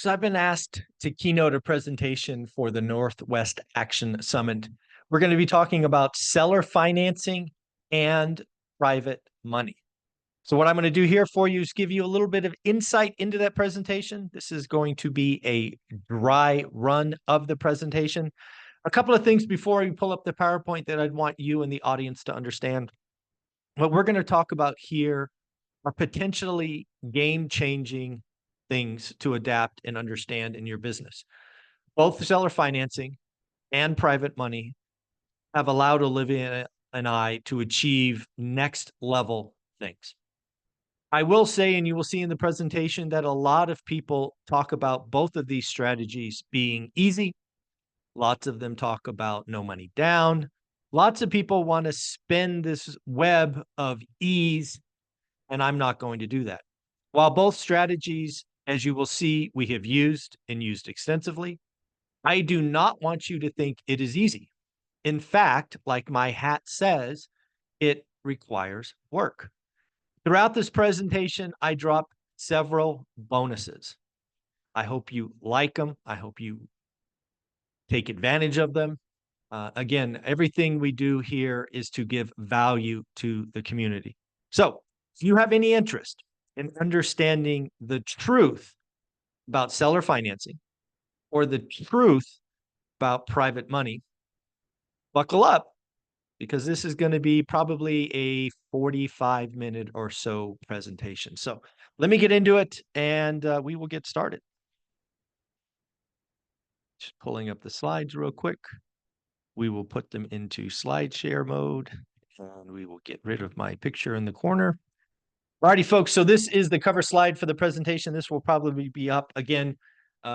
So I've been asked to keynote a presentation for the Northwest Action Summit. We're going to be talking about seller financing and private money. So what I'm going to do here for you is give you a little bit of insight into that presentation. This is going to be a dry run of the presentation. A couple of things before we pull up the PowerPoint that I'd want you and the audience to understand. What we're going to talk about here are potentially game-changing things to adapt and understand in your business. Both seller financing and private money have allowed Olivia and I to achieve next level things. I will say, and you will see in the presentation, that a lot of people talk about both of these strategies being easy. Lots of them talk about no money down. Lots of people want to spin this web of ease, and I'm not going to do that. While both strategies, as you will see, we have used and used extensively, I do not want you to think it is easy. In fact, like my hat says, it requires work. Throughout this presentation, I dropped several bonuses. I hope you like them. I hope you take advantage of them. Again, everything we do here is to give value to the community. So if you have any interest in understanding the truth about seller financing or the truth about private money, buckle up, because this is going to be probably a 45-minute or so presentation. So let me get into it, and we will get started. Just pulling up the slides real quick. We will put them into slide share mode, and we will get rid of my picture in the corner. Alrighty, folks, so this is the cover slide for the presentation. This will probably be up again.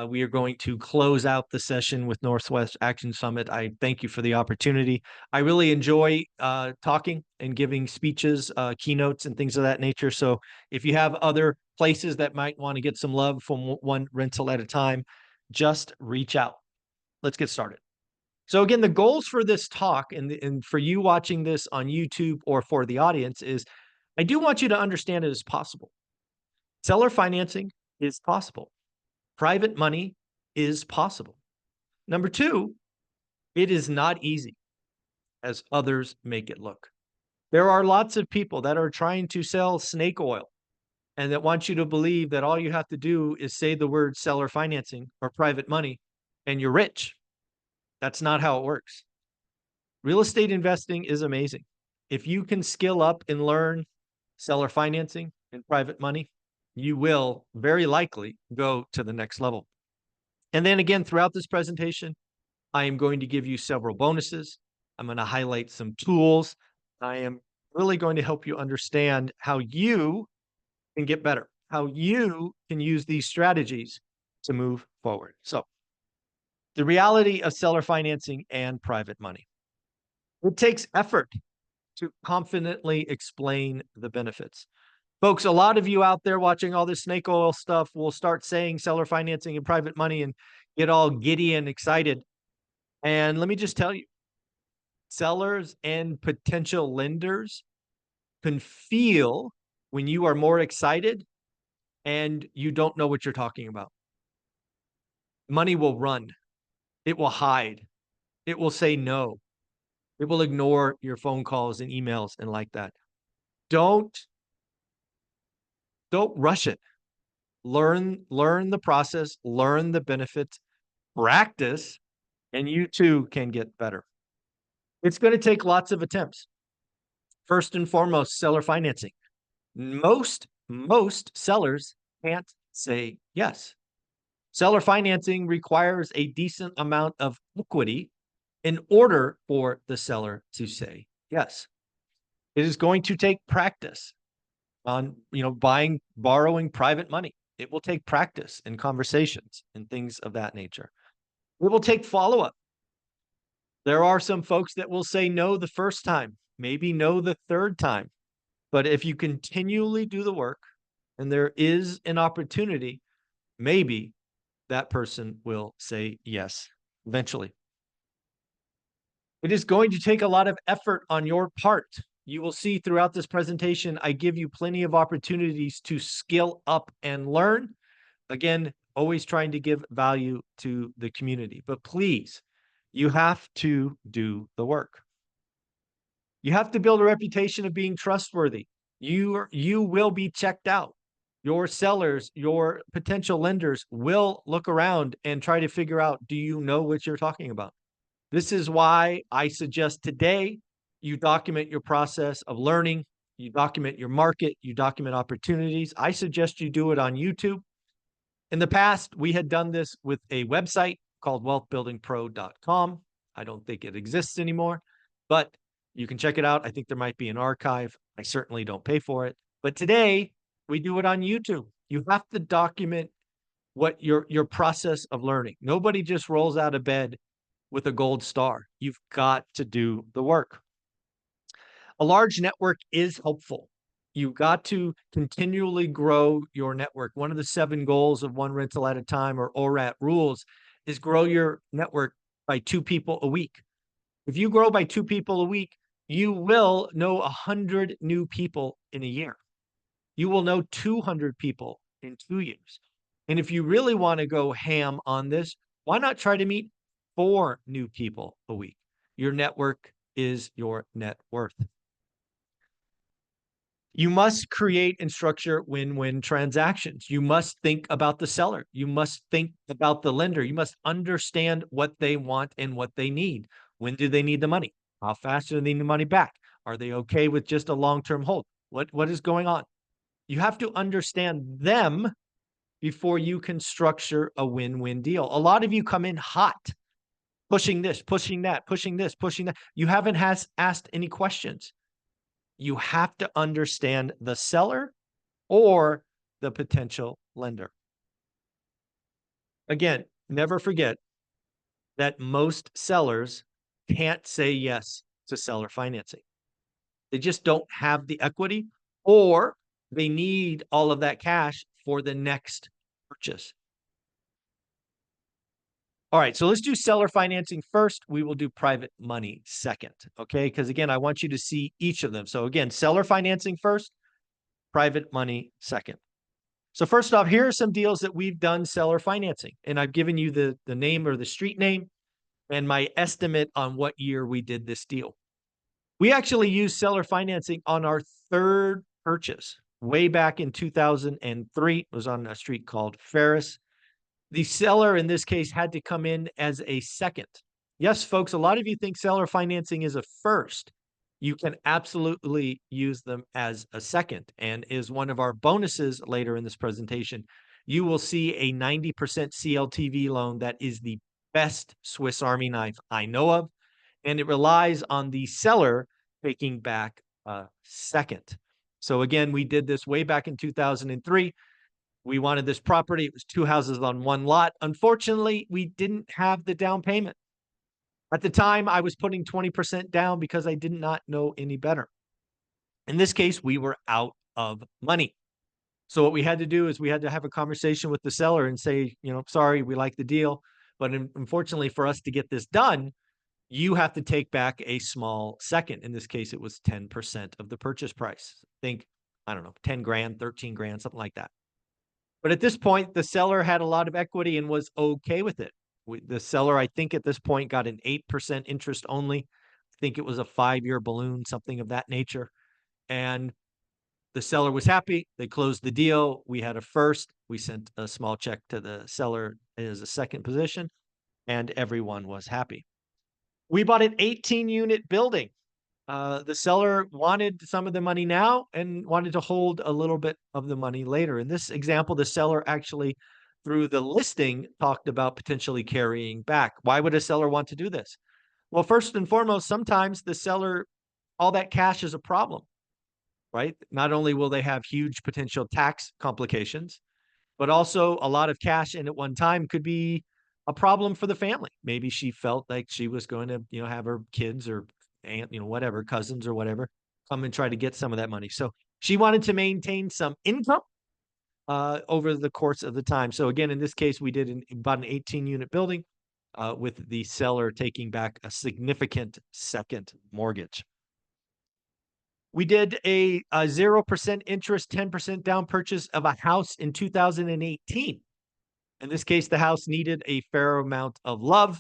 We are going to close out the session with Northwest Action Summit. I thank you for the opportunity. I really enjoy talking and giving speeches, keynotes, and things of that nature. So if you have other places that might want to get some love from one rental at a time, just reach out. Let's get started. So again, the goals for this talk and for you watching this on YouTube or for the audience is, I do want you to understand it is possible. Seller financing is possible. Private money is possible. Number two, it is not easy as others make it look. There are lots of people that are trying to sell snake oil and that want you to believe that all you have to do is say the word seller financing or private money and you're rich. That's not how it works. Real estate investing is amazing. If you can skill up and learn seller financing and private money, you will very likely go to the next level. And then again, throughout this presentation, I am going to give you several bonuses. I'm going to highlight some tools. I am really going to help you understand how you can get better, how you can use these strategies to move forward. So the reality of seller financing and private money. It takes effort to confidently explain the benefits. Folks, a lot of you out there watching all this snake oil stuff will start saying seller financing and private money and get all giddy and excited. And let me just tell you, sellers and potential lenders can feel when you are more excited and you don't know what you're talking about. Money will run. It will hide. It will say no. It will ignore your phone calls and emails and like that. Don't rush it. Learn the process, learn the benefits, practice, and you too can get better. It's going to take lots of attempts. First and foremost, seller financing. Most sellers can't say yes. Seller financing requires a decent amount of equity in order for the seller to say yes. It is going to take practice on, borrowing private money. It will take practice and conversations and things of that nature. It will take follow-up. There are some folks that will say no the first time, maybe no the third time. But if you continually do the work and there is an opportunity, maybe that person will say yes eventually. It is going to take a lot of effort on your part. You will see throughout this presentation, I give you plenty of opportunities to skill up and learn. Again, always trying to give value to the community. But please, you have to do the work. You have to build a reputation of being trustworthy. You will be checked out. Your sellers, your potential lenders will look around and try to figure out, do you know what you're talking about? This is why I suggest today you document your process of learning, you document your market, you document opportunities. I suggest you do it on YouTube. In the past, we had done this with a website called wealthbuildingpro.com. I don't think it exists anymore, but you can check it out. I think there might be an archive. I certainly don't pay for it. But today, we do it on YouTube. You have to document what your process of learning. Nobody just rolls out of bed with a gold star. You've got to do the work. A large network is helpful. You've got to continually grow your network. One of the 7 goals of One Rental at a Time, or ORaaT rules, is grow your network by 2 people a week. If you grow by 2 people a week, you will know 100 new people in a year. You will know 200 people in 2 years. And if you really want to go ham on this, why not try to meet 4 new people a week? Your network is your net worth. You must create and structure win-win transactions. You must think about the seller. You must think about the lender. You must understand what they want and what they need. When do they need the money? How fast do they need the money back? Are they okay with just a long-term hold? What is going on? You have to understand them before you can structure a win-win deal. A lot of you come in hot, pushing this, pushing that, pushing this, pushing that. You haven't asked any questions. You have to understand the seller or the potential lender. Again, never forget that most sellers can't say yes to seller financing. They just don't have the equity, or they need all of that cash for the next purchase. All right, so let's do seller financing first. We will do private money second, okay? Because again, I want you to see each of them. So again, seller financing first, private money second. So first off, here are some deals that we've done seller financing, and I've given you the name or the street name and my estimate on what year we did this deal. We actually used seller financing on our 3rd purchase way back in 2003. It was on a street called Ferris. The seller in this case had to come in as a second. Yes, folks, a lot of you think seller financing is a first. You can absolutely use them as a second. And is one of our bonuses later in this presentation, you will see a 90% CLTV loan that is the best Swiss Army knife I know of. And it relies on the seller taking back a second. So again, we did this way back in 2003. We wanted this property. It was 2 houses on 1 lot. Unfortunately, we didn't have the down payment. At the time, I was putting 20% down because I did not know any better. In this case, we were out of money. So what we had to do is we had to have a conversation with the seller and say, sorry, we like the deal, but unfortunately for us to get this done, you have to take back a small second. In this case, it was 10% of the purchase price. Think, I don't know, 10 grand, 13 grand, something like that. But at this point, the seller had a lot of equity and was okay with it. The seller, I think at this point, got an 8% interest only. I think it was a 5-year balloon, something of that nature. And the seller was happy. They closed the deal. We had a first. We sent a small check to the seller as a second position, and everyone was happy. We bought an 18-unit building. The seller wanted some of the money now and wanted to hold a little bit of the money later. In this example, the seller actually, through the listing, talked about potentially carrying back. Why would a seller want to do this? Well, first and foremost, sometimes the seller, all that cash is a problem, right? Not only will they have huge potential tax complications, but also a lot of cash in at one time could be a problem for the family. Maybe she felt like she was going to, have her kids or aunt, whatever, cousins or whatever, come and try to get some of that money. So she wanted to maintain some income over the course of the time. So again, in this case, we did about an 18-unit building with the seller taking back a significant second mortgage. We did a 0% interest, 10% down purchase of a house in 2018. In this case, the house needed a fair amount of love.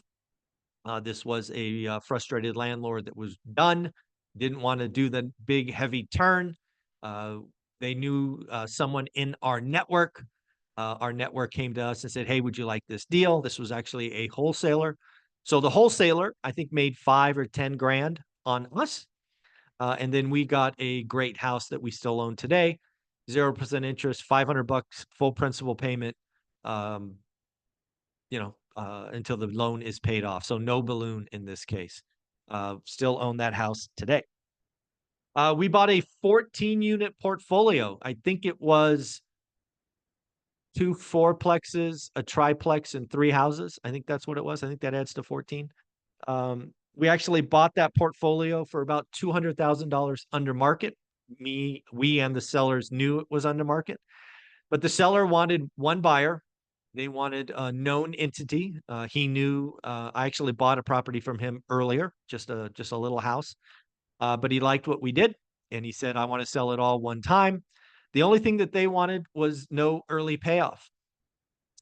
This was a frustrated landlord that was done, didn't want to do the big heavy turn. Uh, they knew someone in our network. Our network came to us and said, "Hey, would you like this deal?" This was actually a wholesaler. So the wholesaler, I think, made 5 or 10 grand on us. And then we got a great house that we still own today. 0% interest, $500 full principal payment. Um, until the loan is paid off. So no balloon in this case. Still own that house today. We bought a 14-unit portfolio. I think it was 2 fourplexes, a triplex, and 3 houses. I think that's what it was. I think that adds to 14. We actually bought that portfolio for about $200,000 under market. We and the sellers knew it was under market, but the seller wanted one buyer. They wanted a known entity. He knew, I actually bought a property from him earlier, just a little house. But he liked what we did, and he said, "I want to sell it all one time." The only thing that they wanted was no early payoff.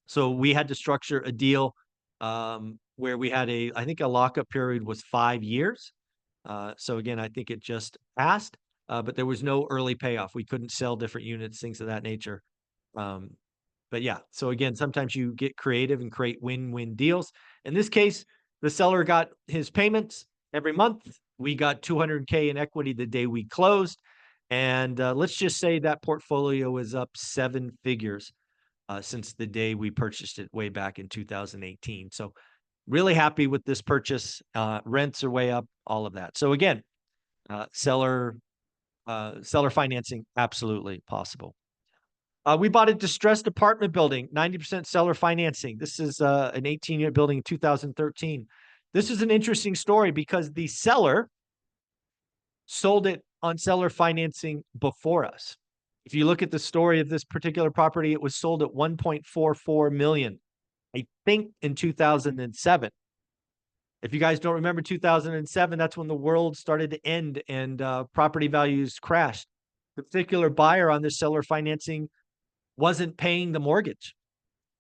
So we had to structure a deal, where we had I think a lockup period was 5 years. So again, I think it just passed, but there was no early payoff. We couldn't sell different units, things of that nature. Um, but yeah, so again, sometimes you get creative and create win-win deals. In this case, the seller got his payments every month. We got 200K in equity the day we closed. And let's just say that portfolio is up 7 figures since the day we purchased it way back in 2018. So really happy with this purchase. Rents are way up, all of that. So again, seller financing, absolutely possible. We bought a distressed apartment building, 90% seller financing. This is an 18-unit building in 2013. This is an interesting story because the seller sold it on seller financing before us. If you look at the story of this particular property, it was sold at 1.44 million, I think in 2007. If you guys don't remember 2007, that's when the world started to end and property values crashed. The particular buyer on this seller financing wasn't paying the mortgage.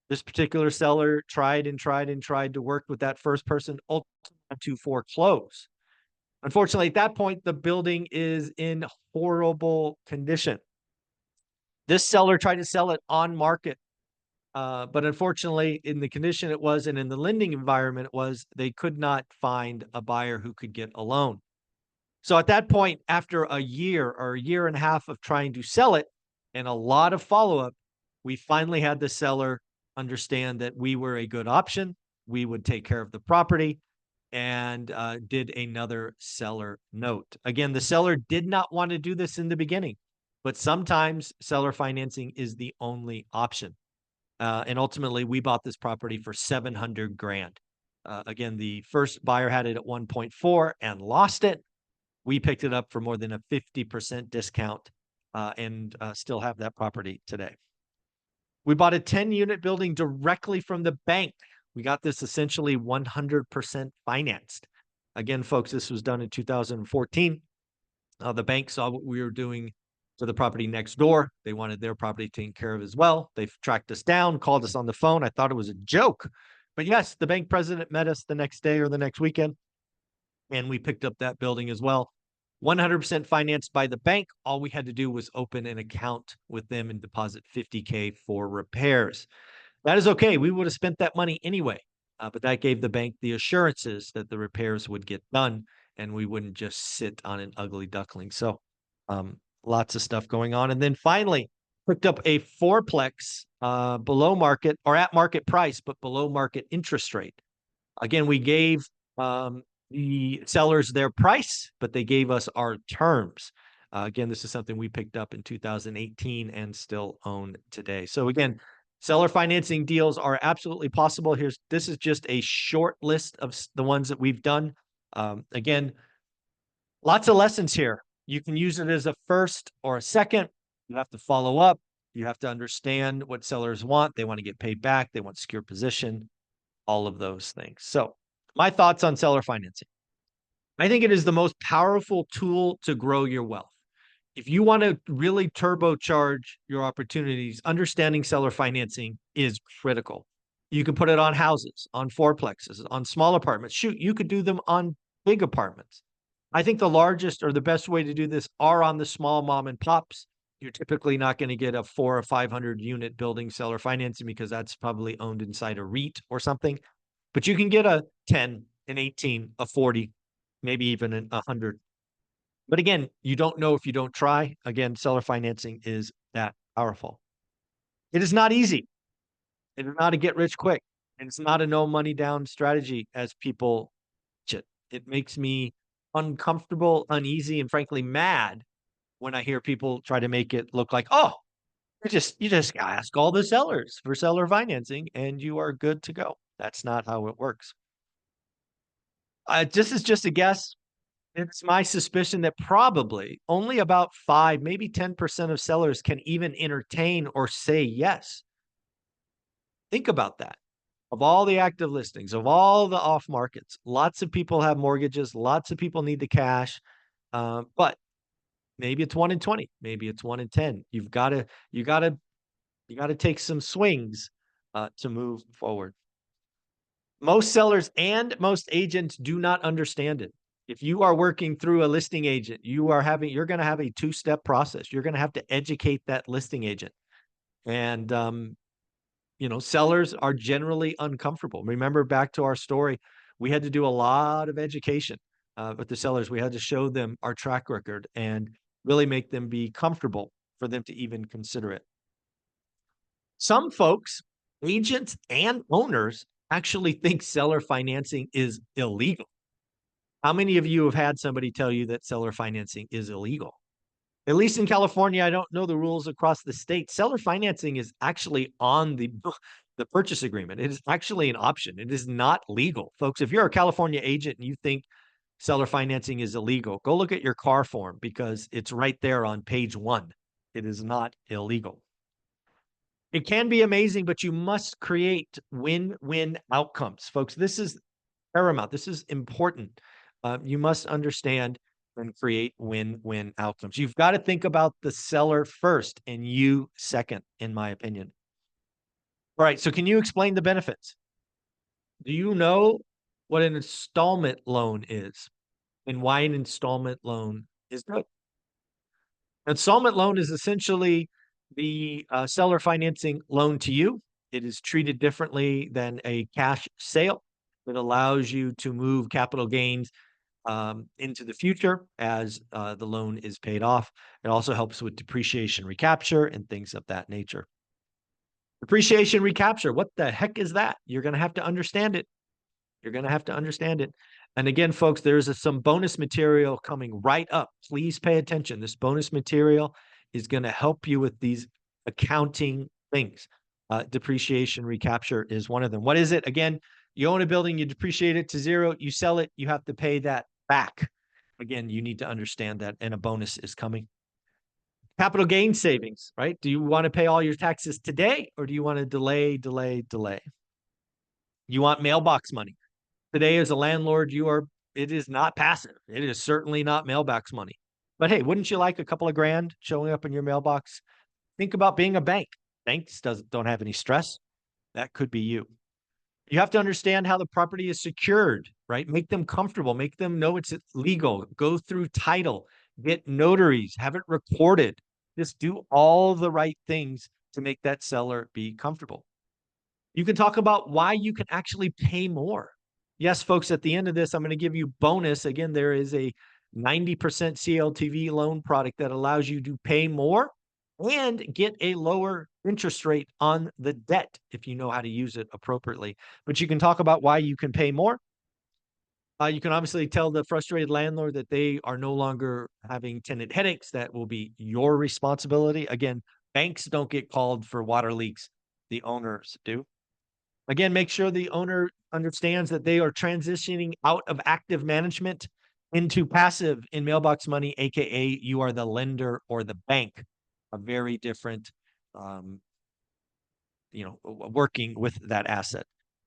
This particular seller tried and tried and tried to work with that first person ultimately to foreclose. Unfortunately, at that point, the building is in horrible condition. This seller tried to sell it on market, but unfortunately, in the condition it was and in the lending environment it was, they could not find a buyer who could get a loan. So at that point, after a year or a year and a half of trying to sell it and a lot of follow-up, we finally had the seller understand that we were a good option. We would take care of the property and did another seller note. Again, the seller did not want to do this in the beginning, but sometimes seller financing is the only option. And ultimately, we bought this property for 700 grand. Again, the first buyer had it at 1.4 and lost it. We picked it up for more than a 50% discount and still have that property today. We bought a 10-unit building directly from the bank. We got this essentially 100% financed. Again, folks, this was done in 2014. The bank saw what we were doing to the property next door. They wanted their property taken care of as well. They tracked us down, called us on the phone. I thought it was a joke. But yes, the bank president met us the next day or the next weekend, and we picked up that building as well. 100% financed by the bank. All we had to do was open an account with them and deposit $50K for repairs. That is okay. We would have spent that money anyway, but that gave the bank the assurances that the repairs would get done and we wouldn't just sit on an ugly duckling. So lots of stuff going on. And then finally, picked up a fourplex below market or at market price, but below market interest rate. Again, we gave the sellers their price, but they gave us our terms. Again, this is something we picked up in 2018 and still own today. So again, seller financing deals are absolutely possible. This is just a short list of the ones that we've done. Again, lots of lessons here. You can use it as a first or a second. You have to follow up. You have to understand what sellers want. They want to get paid back. They want secure position, all of those things. So my thoughts on seller financing. I think it is the most powerful tool to grow your wealth. If you want to really turbocharge your opportunities, understanding seller financing is critical. You can put it on houses, on fourplexes, on small apartments. Shoot, you could do them on big apartments. I think the largest or the best way to do this are on the small mom and pops. You're typically not going to get a 400 or 500 unit building seller financing because that's probably owned inside a REIT or something. But you can get a 10, an 18, a 40, maybe even a 100. But again, you don't know if you don't try. Again, seller financing is that powerful. It is not easy. It is not a get rich quick. And it's not a no money down strategy as people pitch it. It makes me uncomfortable, uneasy, and frankly mad when I hear people try to make it look like, oh, you just ask all the sellers for seller financing and you are good to go. That's not how it works. This is just a guess. It's my suspicion that probably only about 5, maybe 10% of sellers can even entertain or say yes. Think about that. Of all the active listings, of all the off markets, lots of people have mortgages, lots of people need the cash. But maybe it's 1 in 20, maybe it's 1 in 10. You gotta take some swings to move forward. Most sellers and most agents do not understand it. If you are working through a listing agent, you're going to have a two-step process. You're going to have to educate that listing agent. And sellers are generally uncomfortable. Remember back to our story, we had to do a lot of education with the sellers. We had to show them our track record and really make them be comfortable for them to even consider it. Some folks, agents and owners, actually think seller financing is illegal. How many of you have had somebody tell you that seller financing is illegal? At least in California, I don't know the rules across the state. Seller financing is actually on the purchase agreement. It is actually an option. It is not legal. Folks, if you're a California agent and you think seller financing is illegal, go look at your car form because it's right there on page 1. It is not illegal. It can be amazing, but you must create win-win outcomes. Folks, this is paramount. This is important. You must understand and create win-win outcomes. You've got to think about the seller first and you second, in my opinion. All right, so can you explain the benefits? Do you know what an installment loan is and why an installment loan is good? Installment loan is essentially the seller financing loan to you. It is treated differently than a cash sale. It allows you to move capital gains into the future as the loan is paid off. It also helps with depreciation recapture and things of that nature. Depreciation recapture, what the heck is that? You're going to have to understand it. You're going to have to understand it. And again, folks, there's some bonus material coming right up. Please pay attention. This bonus material is going to help you with these accounting things. Depreciation recapture is one of them. What is it? Again, you own a building, you depreciate it to 0, you sell it, you have to pay that back. Again, you need to understand that, and a bonus is coming. Capital gain savings, right? Do you want to pay all your taxes today, or do you want to delay? You want mailbox money. Today, as a landlord, it is not passive. It is certainly not mailbox money. But hey, wouldn't you like a couple of grand showing up in your mailbox? Think about being a bank. Banks don't have any stress. That could be you. You have to understand how the property is secured, right? Make them comfortable, make them know it's legal, go through title, get notaries, have it recorded. Just do all the right things to make that seller be comfortable. You can talk about why you can actually pay more. Yes, folks, at the end of this, I'm going to give you bonus. Again, there is a 90% CLTV loan product that allows you to pay more and get a lower interest rate on the debt if you know how to use it appropriately. But you can talk about why you can pay more. You can obviously tell the frustrated landlord that they are no longer having tenant headaches. That will be your responsibility. Again, banks don't get called for water leaks. The owners do. Again, make sure the owner understands that they are transitioning out of active management into passive in mailbox money, aka you are the lender or the bank. A very different, working with that asset.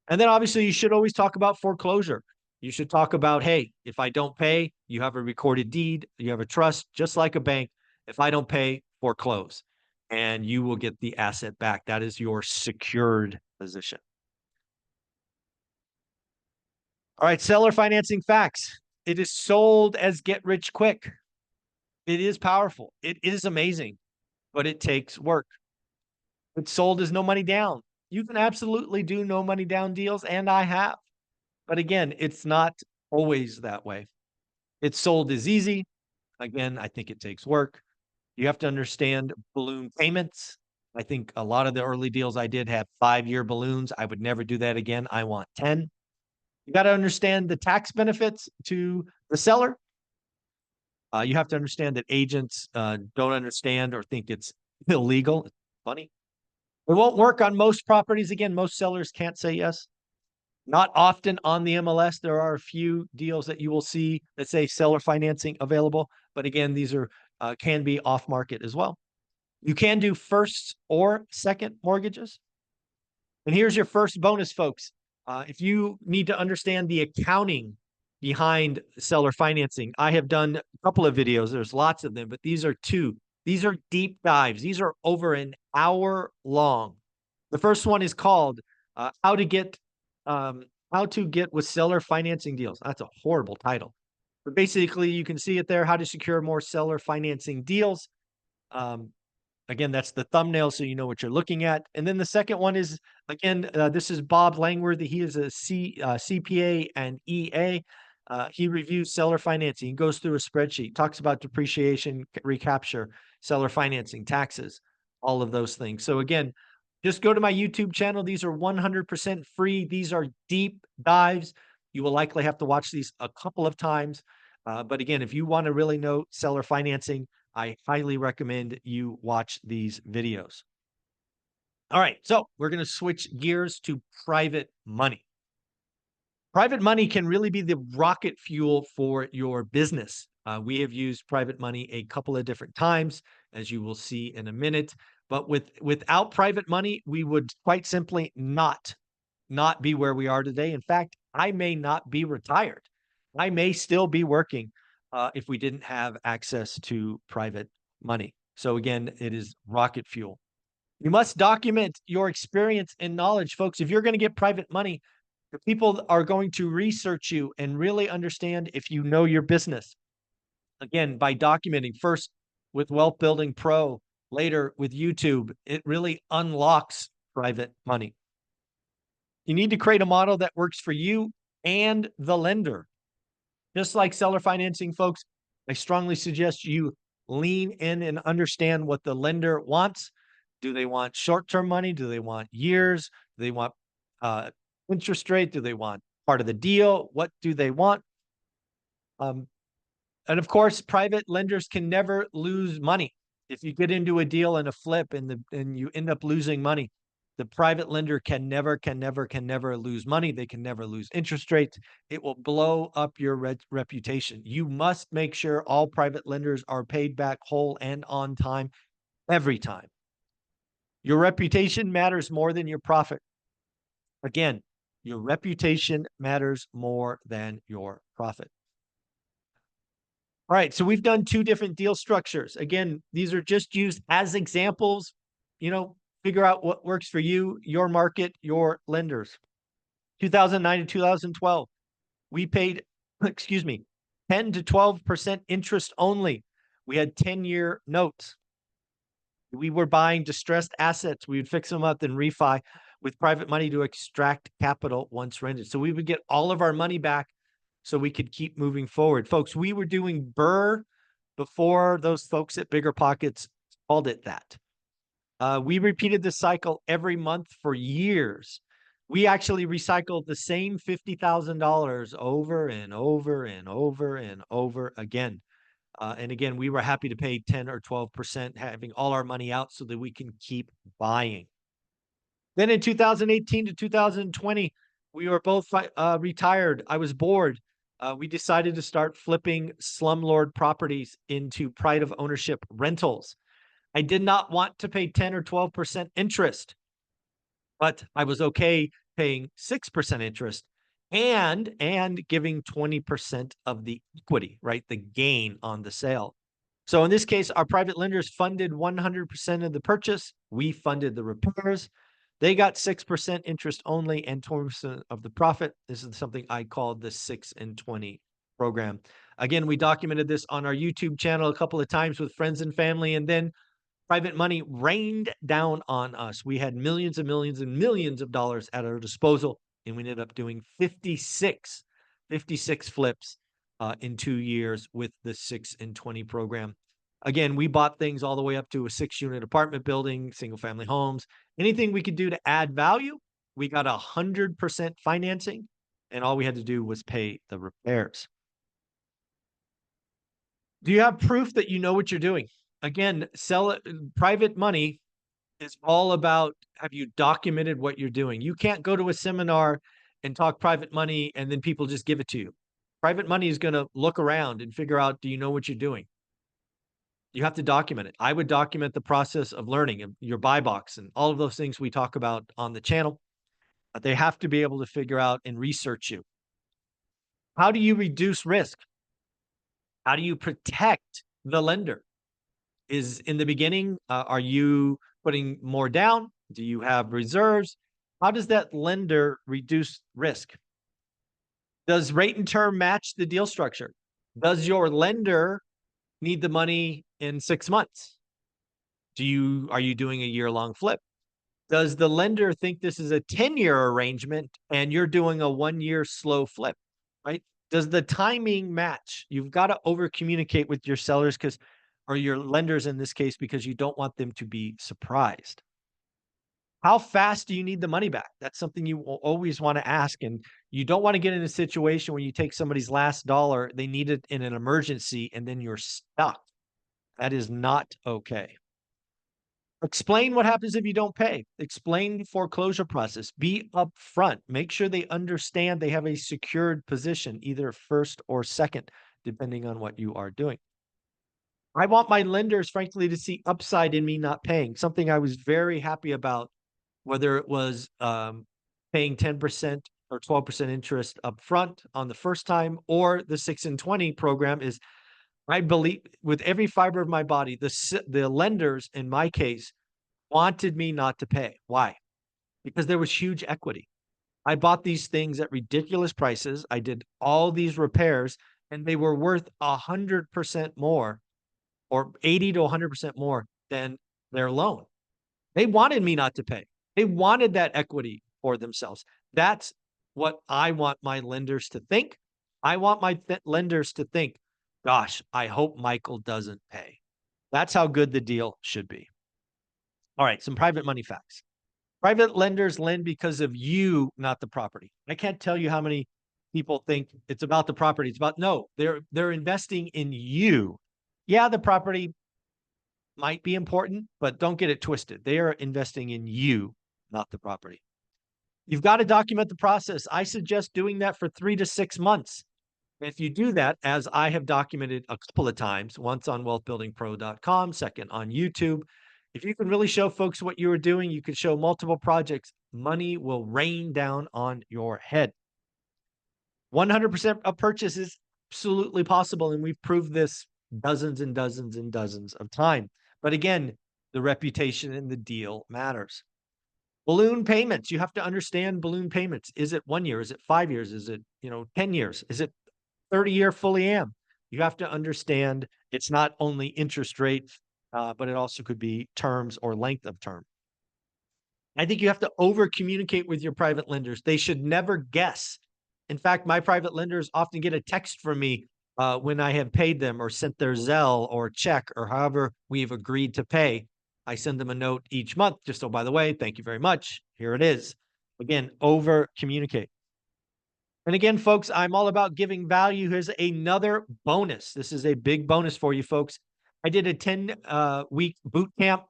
And then obviously you should always talk about foreclosure. You should talk about, hey, if I don't pay, you have a recorded deed, you have a trust, just like a bank. If I don't pay, foreclose, and you will get the asset back. That is your secured position. All right, seller financing facts. It is sold as get rich quick. It is powerful. It is amazing, but it takes work. It's sold as no money down. You can absolutely do no money down deals, and I have. But again, it's not always that way. It's sold as easy. Again, I think it takes work. You have to understand balloon payments. I think a lot of the early deals I did have 5-year balloons. I would never do that again. I want 10. You got to understand the tax benefits to the seller. You have to understand that agents don't understand or think it's illegal. It's funny. It won't work on most properties. Again, most sellers can't say yes. Not often on the MLS. There are a few deals that you will see that say seller financing available. But again, these are can be off market as well. You can do first or second mortgages. And here's your first bonus, folks. If you need to understand the accounting behind seller financing, I have done a couple of videos. There's lots of them, but these are two. These are deep dives. These are over an hour long. The first one is called how to get with seller financing deals. That's a horrible title, but basically you can see it there. How to secure more seller financing deals. Again, that's the thumbnail, so you know what you're looking at. And then the second one is, again, this is Bob Langworthy. He is a CPA and EA. He reviews seller financing. He goes through a spreadsheet, talks about depreciation, recapture, seller financing, taxes, all of those things. So again, just go to my YouTube channel. These are 100% free. These are deep dives. You will likely have to watch these a couple of times. But again, if you want to really know seller financing, I highly recommend you watch these videos. All right, so we're going to switch gears to private money. Private money can really be the rocket fuel for your business. We have used private money a couple of different times, as you will see in a minute. But without private money, we would quite simply not be where we are today. In fact, I may not be retired. I may still be working if we didn't have access to private money. So again, it is rocket fuel. You must document your experience and knowledge, folks. If you're going to get private money, the people are going to research you and really understand if you know your business. Again, by documenting first with Wealth Building Pro, later with YouTube, it really unlocks private money. You need to create a model that works for you and the lender. Just like seller financing, folks, I strongly suggest you lean in and understand what the lender wants. Do they want short-term money? Do they want years? Do they want interest rate? Do they want part of the deal? What do they want? And of course, private lenders can never lose money. If you get into a deal and a flip and you end up losing money, the private lender can never lose money. They can never lose interest rates. It will blow up your reputation. You must make sure all private lenders are paid back whole and on time every time. Your reputation matters more than your profit. Again, your reputation matters more than your profit. All right, so we've done two different deal structures. Again, these are just used as examples. Figure out what works for you, your market, your lenders. 2009 to 2012, we paid, 10 to 12% interest only. We had 10-year notes. We were buying distressed assets. We would fix them up and refi with private money to extract capital once rented. So we would get all of our money back so we could keep moving forward. Folks, we were doing BRRRR before those folks at Bigger Pockets called it that. We repeated this cycle every month for years. We actually recycled the same $50,000 over and over and over and over again. And again, we were happy to pay 10 or 12%, having all our money out so that we can keep buying. Then in 2018 to 2020, we were both retired. I was bored. We decided to start flipping slumlord properties into pride of ownership rentals. I did not want to pay 10 or 12% interest, but I was okay paying 6% interest and giving 20% of the equity, right? The gain on the sale. So in this case, our private lenders funded 100% of the purchase. We funded the repairs. They got 6% interest only and 20% of the profit. This is something I called the 6 and 20 program. Again, we documented this on our YouTube channel a couple of times with friends and family, and then private money rained down on us. We had millions and millions and millions of dollars at our disposal, and we ended up doing 56 flips in 2 years with the 6 and 20 program. Again, we bought things all the way up to a 6-unit apartment building, single family homes, anything we could do to add value. We got 100% financing, and all we had to do was pay the repairs. Do you have proof that you know what you're doing? Again, private money is all about, have you documented what you're doing? You can't go to a seminar and talk private money and then people just give it to you. Private money is going to look around and figure out, do you know what you're doing? You have to document it. I would document the process of learning, your buy box, and all of those things we talk about on the channel. They have to be able to figure out and research you. How do you reduce risk? How do you protect the lender? Is in the beginning, are you putting more down? Do you have reserves? How does that lender reduce risk? Does rate and term match the deal structure? Does your lender need the money in 6 months? Are you doing a year-long flip? Does the lender think this is a 10-year arrangement and you're doing a 1-year slow flip, right? Does the timing match? You've got to over communicate with your sellers or your lenders in this case, because you don't want them to be surprised. How fast do you need the money back? That's something you will always want to ask. And you don't want to get in a situation where you take somebody's last dollar, they need it in an emergency, and then you're stuck. That is not okay. Explain what happens if you don't pay. Explain the foreclosure process. Be upfront. Make sure they understand they have a secured position, either first or second, depending on what you are doing. I want my lenders, frankly, to see upside in me not paying. Something I was very happy about, whether it was paying 10% or 12% interest upfront on the first time, or the 6 and 20 program, is I believe with every fiber of my body, the lenders in my case wanted me not to pay. Why? Because there was huge equity. I bought these things at ridiculous prices. I did all these repairs, and they were worth 100% more, or 80 to 100% more than their loan. They wanted me not to pay. They wanted that equity for themselves. That's what I want my lenders to think. I want my lenders to think, gosh, I hope Michael doesn't pay. That's how good the deal should be. All right, some private money facts. Private lenders lend because of you, not the property. I can't tell you how many people think it's about the property. It's about, no, they're investing in you. Yeah, the property might be important, but don't get it twisted. They are investing in you, not the property. You've got to document the process. I suggest doing that for 3 to 6 months. If you do that, as I have documented a couple of times, once on wealthbuildingpro.com, second on YouTube, if you can really show folks what you are doing, you can show multiple projects, money will rain down on your head. 100% of purchase is absolutely possible, and we've proved this dozens and dozens and dozens of times. But again, the reputation and the deal matters. Balloon payments. You have to understand balloon payments. Is it 1 year? Is it 5 years? Is it 10 years? Is it 30-year fully am? You have to understand it's not only interest rate, but it also could be terms or length of term. I think you have to over communicate with your private lenders. They should never guess. In fact, my private lenders often get a text from me when I have paid them or sent their Zelle or check or however we've agreed to pay. I send them a note each month, just, oh, by the way, thank you very much. Here it is. Again, over communicate. And again, folks, I'm all about giving value. Here's another bonus. This is a big bonus for you folks. I did a 10-week boot camp,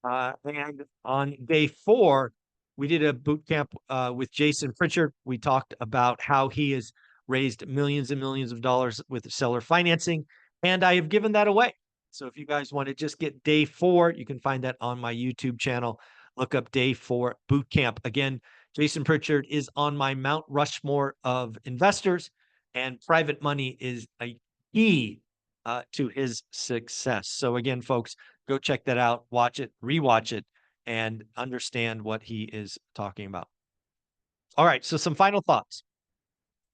and on day 4, we did a boot camp with Jason Pritchard. We talked about how he has raised millions and millions of dollars with seller financing, and I have given that away. So if you guys want to just get day 4, you can find that on my YouTube channel. Look up day 4 boot camp. Again, Jason Pritchard is on my Mount Rushmore of investors, and private money is a key to his success. So again, folks, go check that out, watch it, rewatch it, and understand what he is talking about. All right, so some final thoughts.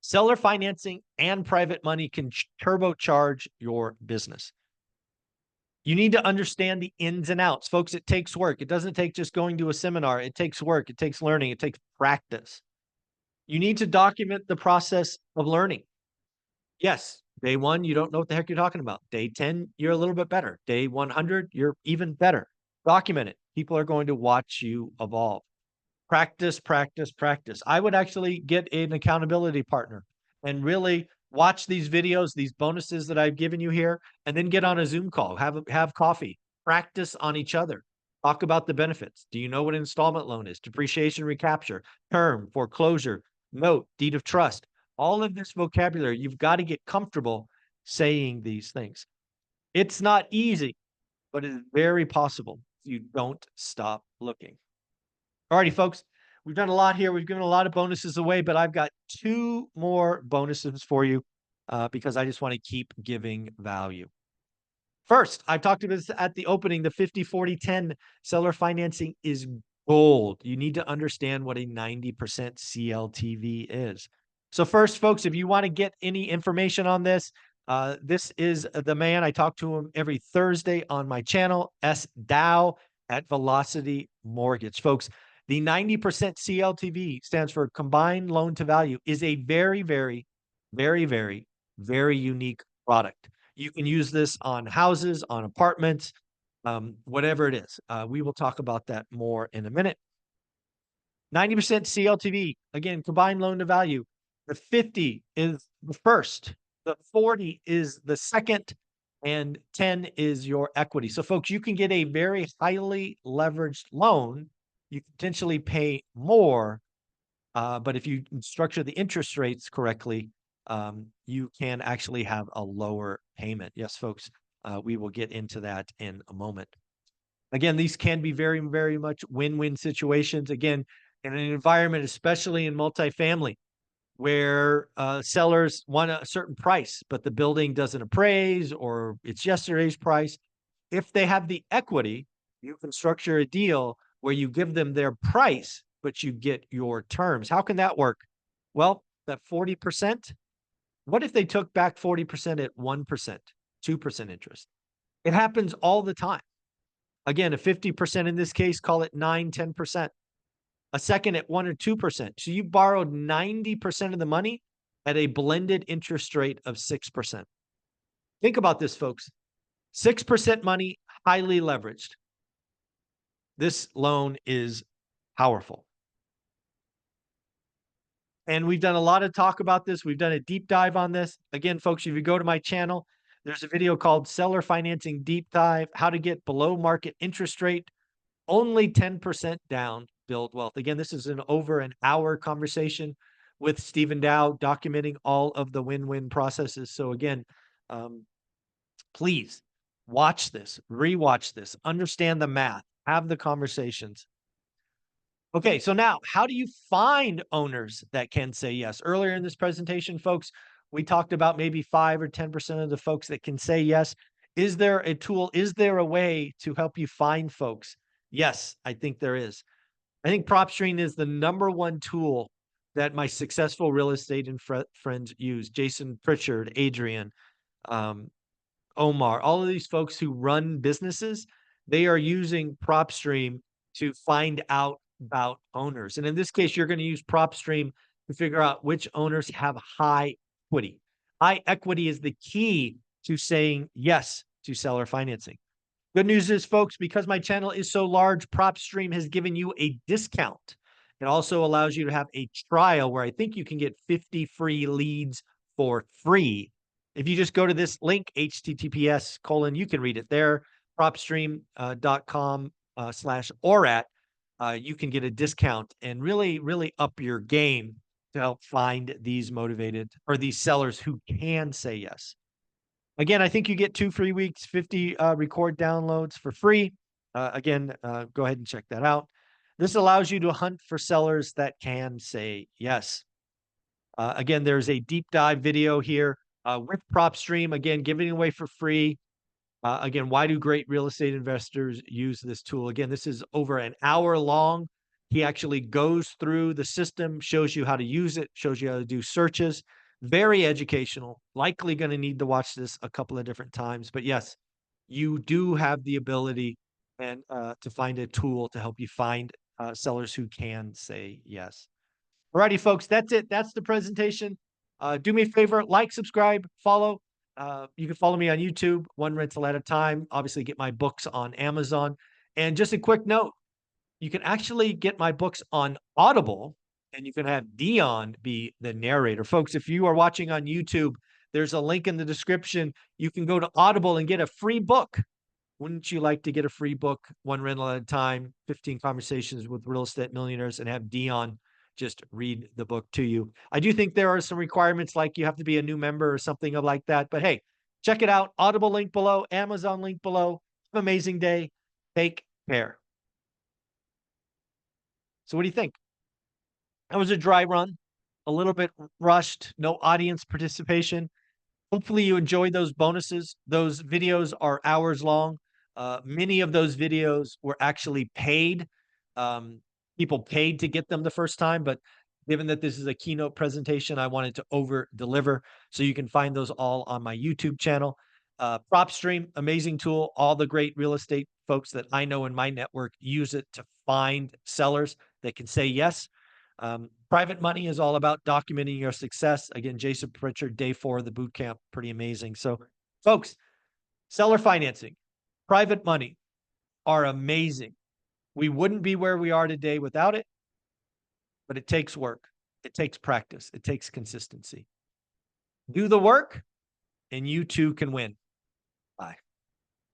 Seller financing and private money can turbocharge your business. You need to understand the ins and outs. Folks, it takes work. It doesn't take just going to a seminar. It takes work. It takes learning. It takes practice. You need to document the process of learning. Yes, day 1, you don't know what the heck you're talking about. Day 10, you're a little bit better. Day 100, you're even better. Document it. People are going to watch you evolve. Practice, practice, practice. I would actually get an accountability partner and really watch these videos, these bonuses that I've given you here, and then get on a Zoom call, have coffee, practice on each other. Talk about the benefits. Do you know what an installment loan is? Depreciation recapture, term, foreclosure, note, deed of trust. All of this vocabulary, you've got to get comfortable saying these things. It's not easy, but it is very possible if you don't stop looking. All righty, folks. We've done a lot here. We've given a lot of bonuses away, but I've got 2 more bonuses for you because I just want to keep giving value. First, I've talked about this at the opening, the 50-40-10 seller financing is gold. You need to understand what a 90% CLTV is. So first, folks, if you want to get any information on this, this is the man. I talk to him every Thursday on my channel, S. Dow at Velocity Mortgage. Folks, the 90% CLTV stands for combined loan to value, is a very, very, very, very, very unique product. You can use this on houses, on apartments, whatever it is. We will talk about that more in a minute. 90% CLTV, again, combined loan to value. The 50 is the first, the 40 is the second, and 10 is your equity. So folks, you can get a very highly leveraged loan. You potentially pay more, but if you structure the interest rates correctly, you can actually have a lower payment. Yes, folks, we will get into that in a moment. Again, these can be very, very much win-win situations. Again, in an environment, especially in multifamily, where sellers want a certain price, but the building doesn't appraise or it's yesterday's price. If they have the equity, you can structure a deal where you give them their price, but you get your terms. How can that work? Well, that 40%, what if they took back 40% at 1%, 2% interest? It happens all the time. Again, a 50% in this case, call it 9, 10%. A second at 1 or 2%. So you borrowed 90% of the money at a blended interest rate of 6%. Think about this, folks. 6% money, highly leveraged. This loan is powerful. And we've done a lot of talk about this. We've done a deep dive on this. Again, folks, if you go to my channel, there's a video called Seller Financing Deep Dive, How to Get Below Market Interest Rate, only 10% down, build wealth. Again, this is an over an hour conversation with Stephen Dow documenting all of the win-win processes. So again, please watch this, rewatch this, understand the math, have the conversations. Okay, so now how do you find owners that can say yes? Earlier in this presentation, folks, we talked about maybe 5 or 10% of the folks that can say yes. Is there a tool? Is there a way to help you find folks? Yes, I think there is. I think PropStream is the #1 tool that my successful real estate and friends use. Jason Pritchard, Adrian, Omar, all of these folks who run businesses, they are using PropStream to find out about owners. And in this case, you're going to use PropStream to figure out which owners have high equity. High equity is the key to saying yes to seller financing. Good news is, folks, because my channel is so large, PropStream has given you a discount. It also allows you to have a trial where I think you can get 50 free leads for free. If you just go to this link, https:/, you can read it there, propstream.com/ORaaT, you can get a discount and really, really up your game to help find these motivated or these sellers who can say yes. Again, I think you get 2 free weeks, 50 record downloads for free. Again, go ahead and check that out. This allows you to hunt for sellers that can say yes. Again, there's a deep dive video here with PropStream, again, giving away for free. Again, why do great real estate investors use this tool? Again, this is over an hour long. He actually goes through the system, shows you how to use it, shows you how to do searches. Very educational. Likely going to need to watch this a couple of different times. But yes, you do have the ability and to find a tool to help you find sellers who can say yes. Alrighty, folks, that's it. That's the presentation. Do me a favor, like, subscribe, follow. You can follow me on YouTube, one rental at a time. Obviously, get my books on Amazon. And just a quick note, you can actually get my books on Audible, and you can have Dion be the narrator. Folks, if you are watching on YouTube, there's a link in the description. You can go to Audible and get a free book. Wouldn't you like to get a free book, One Rental at a Time, 15 Conversations with Real Estate Millionaires, and have Dion just read the book to you? I do think there are some requirements, like you have to be a new member or something like that. But hey, check it out. Audible link below, Amazon link below. Have an amazing day. Take care. So what do you think? That was a dry run, a little bit rushed, no audience participation. Hopefully you enjoyed those bonuses. Those videos are hours long. Many of those videos were actually paid. Um, People paid to get them the first time, but given that this is a keynote presentation, I wanted to over deliver. So you can find those all on my YouTube channel. PropStream, amazing tool. All the great real estate folks that I know in my network use it to find sellers that can say yes. Private money is all about documenting your success. Again, Jason Pritchard, day 4 of the boot camp, pretty amazing. So, folks, seller financing, private money are amazing. We wouldn't be where we are today without it, but it takes work. It takes practice. It takes consistency. Do the work, and you too can win.